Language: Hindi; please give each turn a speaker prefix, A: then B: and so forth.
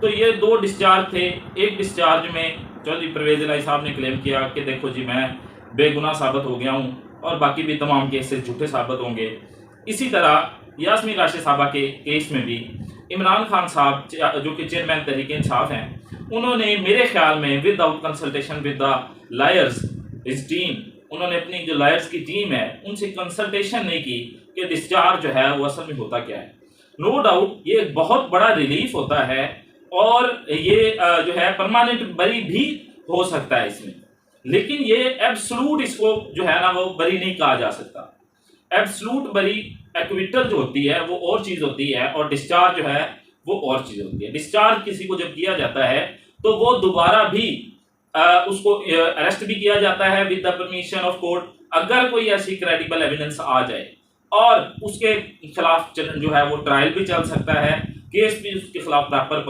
A: तो ये 2 डिस्चार्ज थे। एक डिस्चार्ज में चौधरी परवेज इलाही साहब ने क्लेम किया कि देखो जी मैं बेगुनाह साबित हो गया हूँ और बाकी भी तमाम केसेस झूठे साबित होंगे। इसी तरह यास्मीन राशिद साहबा के केस में भी इमरान खान साहब जो कि चेयरमैन तहरीक इंसाफ हैं, उन्होंने मेरे ख्याल में without consultation with the lawyers इस टीम, उन्होंने अपनी जो लायर्स की टीम है उनसे कंसल्टेशन नहीं की कि डिस्चार्ज जो है वो असल में होता क्या है। नो डाउट ये एक बहुत बड़ा रिलीफ होता है और ये जो है परमानेंट बरी भी हो सकता है इसमें, लेकिन ये एब्सोल्यूट इसको जो है ना वो बरी नहीं कहा जा सकता। एब्सोल्यूट बरी एक्विटल जो होती है वो और चीज होती है और डिस्चार्ज जो है वो और चीज होती है। डिस्चार्ज किसी को जब किया जाता है तो वो दोबारा भी उसको अरेस्ट भी किया जाता है with the permission of court, अगर कोई ऐसी क्रेडिबल एविडेंस आ जाए और उसके खिलाफ जो है वो ट्रायल भी चल सकता है, केस भी उसके खिलाफ प्रॉपर